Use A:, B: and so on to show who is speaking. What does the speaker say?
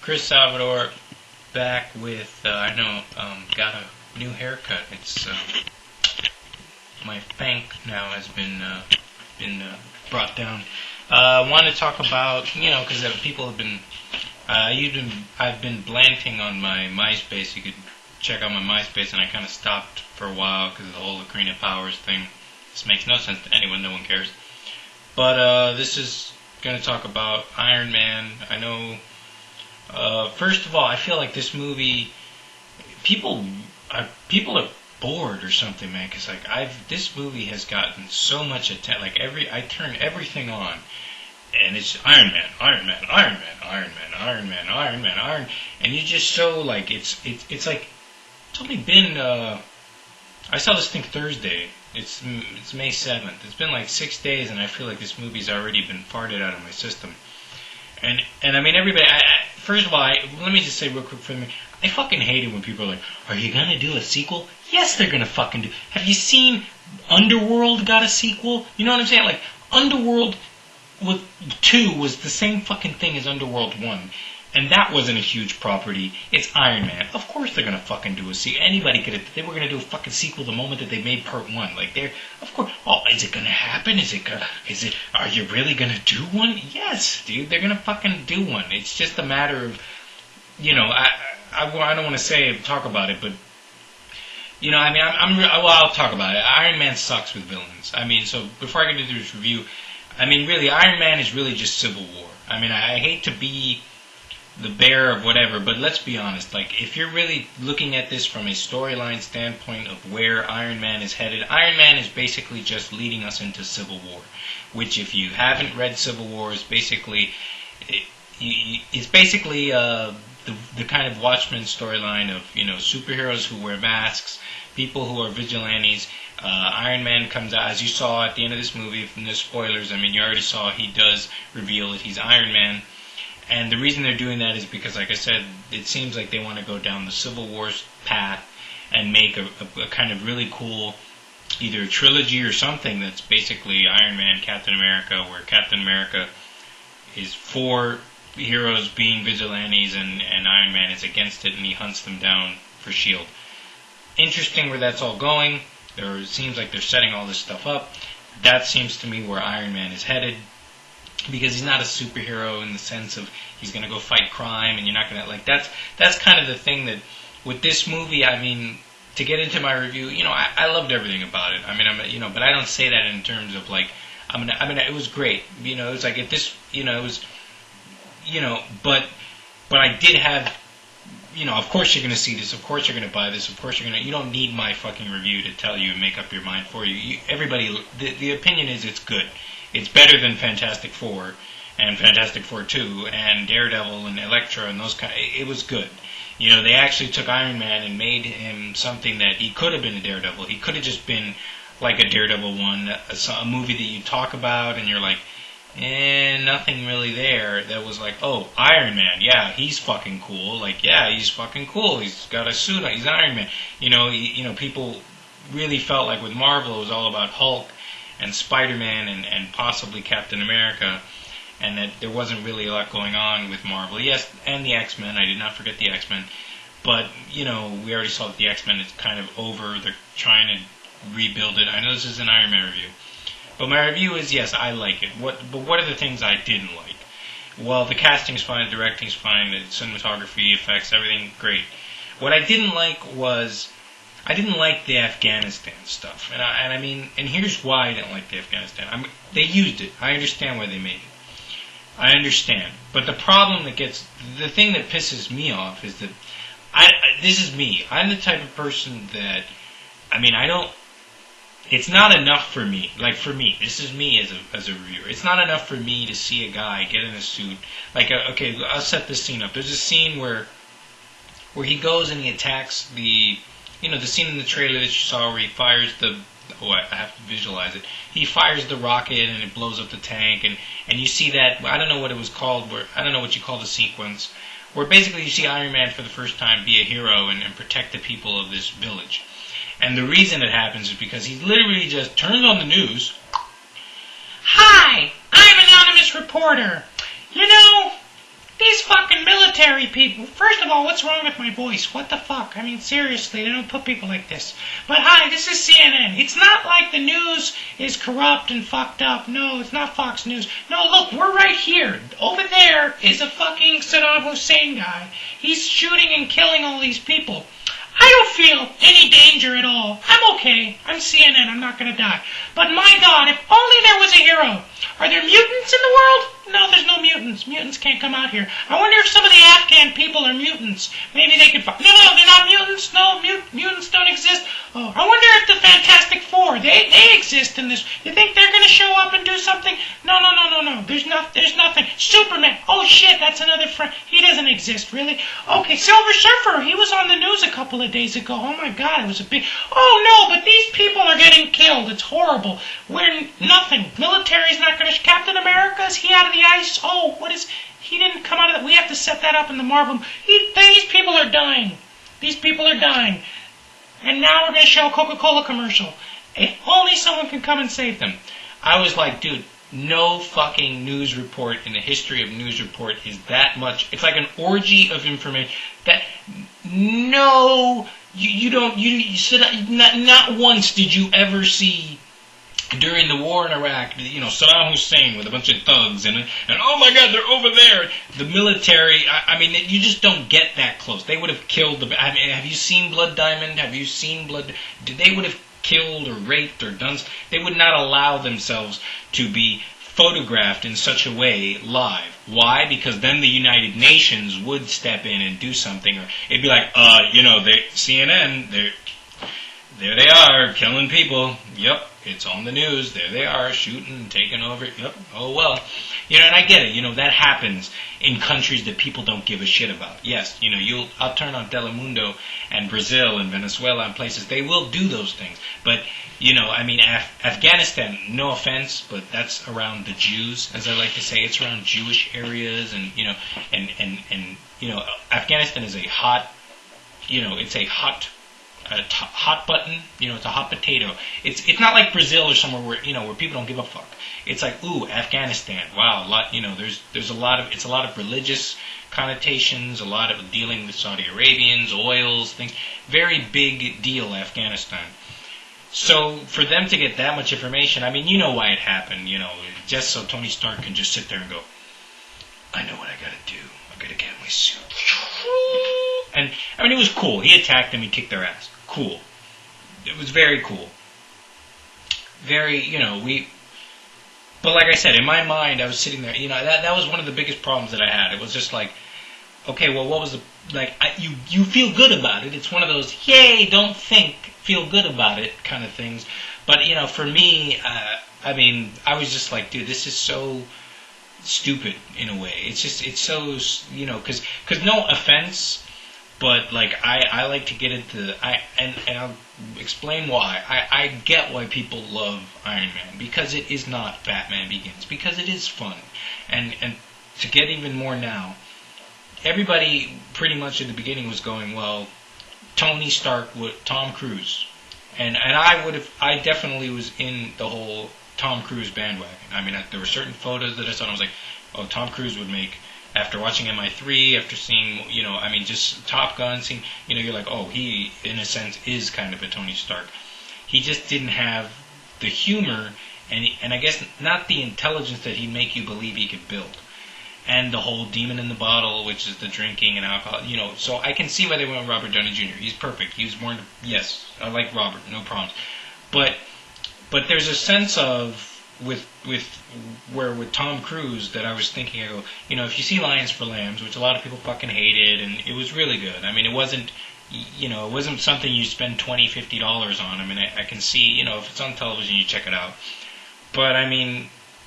A: Chris Salvador back with, got a new haircut. It's, my bank now has been brought down. I want to talk about, because people have been, I've been blanting on my MySpace. You could check out my MySpace, and I kind of stopped for a while because of the whole Ocarina of Powers thing. This makes no sense to anyone, no one cares. But this is going to talk about Iron Man. I know, first of all, I feel like this movie, people are bored or something, man, because this movie has gotten so much attention. I turn everything on, and it's Iron Man, Iron Man, Iron Man, Iron Man, Iron Man, Iron Man, Iron, and you just so like it's like it's only been I saw this thing Thursday. It's May 7th. It's been like 6 days, and I feel like this movie's already been farted out of my system. And I mean, everybody. First of all, let me just say real quick for me. I fucking hate it when people are like, "Are you gonna do a sequel?" Yes, they're gonna fucking do. Have you seen Underworld got a sequel? You know what I'm saying? Like Underworld 2 was the same fucking thing as Underworld 1. And that wasn't a huge property. It's Iron Man. Of course they're gonna fucking do a sequel. Anybody could have. They were gonna do a fucking sequel the moment that they made Part 1. Like they're, of course. Oh, is it gonna happen? Are you really gonna do one? Yes, dude. They're gonna fucking do one. It's just a matter of, I don't want to talk about it, but I'll talk about it. Iron Man sucks with villains. I mean, so before I get into this review, I mean, really, Iron Man is really just Civil War. I mean, I hate to be the bearer of whatever, but let's be honest. Like, if you're really looking at this from a storyline standpoint of where Iron Man is headed, Iron Man is basically just leading us into Civil War, which, if you haven't read Civil War, is basically the kind of Watchmen storyline of superheroes who wear masks, people who are vigilantes. Iron Man comes out, as you saw at the end of this movie. From the spoilers, I mean, you already saw he does reveal that he's Iron Man. And the reason they're doing that is because, like I said, it seems like they want to go down the Civil War path and make a kind of really cool either a trilogy or something that's basically Iron Man, Captain America, where Captain America is for heroes being vigilantes and Iron Man is against it and he hunts them down for S.H.I.E.L.D. Interesting where that's all going. It seems like they're setting all this stuff up. That seems to me where Iron Man is headed. Because he's not a superhero in the sense of he's going to go fight crime and you're not going to, like, that's kind of the thing that, with this movie, I mean, to get into my review, I loved everything about it. I mean, but I don't say that in terms of, like, it was great. It was like, if this, it was, but I did have, of course you're going to see this, of course you're going to buy this, of course you don't need my fucking review to tell you and make up your mind for you. Everybody, the opinion is it's good. It's better than Fantastic Four and Fantastic Four 2 and Daredevil and Elektra and those kind. It was good. They actually took Iron Man and made him something that he could have been a Daredevil. He could have just been like a Daredevil one, a movie that you talk about and you're like, nothing really there. That was like, oh, Iron Man, yeah, he's fucking cool. Like, yeah, he's fucking cool. He's got a suit on. He's Iron Man. People really felt like with Marvel it was all about Hulk and Spider-Man and possibly Captain America, and that there wasn't really a lot going on with Marvel. Yes, and the X-Men. I did not forget the X-Men. But, we already saw that the X-Men is kind of over. They're trying to rebuild it. I know this is an Iron Man review. But my review is, yes, I like it. But what are the things I didn't like? Well, the casting's fine, the directing's fine, the cinematography, effects, everything, great. What I didn't like was, I didn't like the Afghanistan stuff, and here's why I didn't like the Afghanistan. They used it. I understand why they made it. I understand, but the thing that pisses me off is that this is me. I'm the type of person that, it's not enough for me. Like for me, this is me as a reviewer. It's not enough for me to see a guy get in a suit. Like, okay, I'll set this scene up. There's a scene where he goes and he attacks the scene in the trailer that you saw where he fires I have to visualize it. He fires the rocket and it blows up the tank, and you see that, I don't know what it was called, I don't know what you call the sequence, where basically you see Iron Man for the first time be a hero and protect the people of this village. And the reason it happens is because he literally just turns on the news. Hi, I'm an anonymous reporter. These fucking military people. First of all, what's wrong with my voice? What the fuck? I mean, seriously, they don't put people like this. But hi, this is CNN. It's not like the news is corrupt and fucked up. No, it's not Fox News. No, look, we're right here. Over there is a fucking Saddam Hussein guy. He's shooting and killing all these people. I don't feel any danger at all. I'm okay. I'm CNN. I'm not going to die. But my God, if only there was a hero. Are there mutants in the world? No, there's no mutants. Mutants can't come out here. I wonder if some of the Afghan people are mutants. Maybe they could... No, they're not mutants. No, mutants don't exist. Oh, I wonder if the Fantastic Four, they exist in this. You think they're going to show up and do something? No. There's nothing. Superman. Oh, shit, that's another friend. He doesn't exist, really. Okay, Silver Surfer. He was on the news a couple of days ago. Oh, my God, it was a big... Oh, no, but these people are getting killed. It's horrible. We're nothing. Military's not going to... Captain America, is he out of the ice? Oh, what is... He didn't come out of that. We have to set that up in the Marvel... These people are dying. These people are dying. And now we're going to show a Coca-Cola commercial. If only someone can come and save them. I was like, dude, no fucking news report in the history of news report is that much. It's like an orgy of information. That no, you don't. You said not once did you ever see during the war in Iraq, Saddam Hussein with a bunch of thugs and oh my God, they're over there. The military, I mean, you just don't get that close. They would have killed I mean, have you seen Blood Diamond? Have you seen Blood? They would have killed or raped or done. They would not allow themselves to be photographed in such a way live. Why? Because then the United Nations would step in and do something, or it'd be like, CNN, there they are, killing people. Yep, it's on the news. There they are, shooting, taking over. Yep, oh well. And I get it. That happens in countries that people don't give a shit about. Yes, I'll turn on Telemundo and Brazil and Venezuela and places. They will do those things. But, I mean, Afghanistan, no offense, but that's around the Jews, as I like to say. It's around Jewish areas and Afghanistan is a hot, it's a hot button, it's a hot potato. It's not like Brazil or somewhere where people don't give a fuck. It's like, ooh, Afghanistan, wow, there's a lot of religious connotations, a lot of dealing with Saudi Arabians, oils, things, very big deal, Afghanistan. So for them to get that much information, I mean, you know why it happened, just so Tony Stark can just sit there and go, I know what I gotta do. I gotta get in my suit. And, I mean, it was cool. He attacked them, he kicked their ass. Cool. It was very cool. Very, But like I said, in my mind, I was sitting there, that was one of the biggest problems that I had. It was just like, okay, well, what was the, you feel good about it. It's one of those, yay, don't think, feel good about it kind of things. But, for me, I mean, I was just like, dude, this is so stupid in a way. It's so, because no offense, but I like to get into and I'll explain why. I get why people love Iron Man, because it is not Batman Begins, because it is fun, and to get even more now, everybody pretty much in the beginning was going, well, Tony Stark with Tom Cruise, and I definitely was in the whole Tom Cruise bandwagon. I mean, there were certain photos that I saw and I was like, oh, Tom Cruise would make. After watching MI3, after seeing, just Top Gun, seeing, you're like, oh, he, in a sense, is kind of a Tony Stark. He just didn't have the humor, and I guess not the intelligence that he'd make you believe he could build. And the whole demon in the bottle, which is the drinking and alcohol, so I can see why they went with Robert Downey Jr. He's perfect. He was born, yes, I like Robert, no problems. But there's a sense of, with Tom Cruise that I was thinking, I go, if you see Lions for Lambs, which a lot of people fucking hated, and it was really good. I mean, it wasn't something you spend $20, $50 on. I mean, I can see, if it's on television, you check it out. But I mean,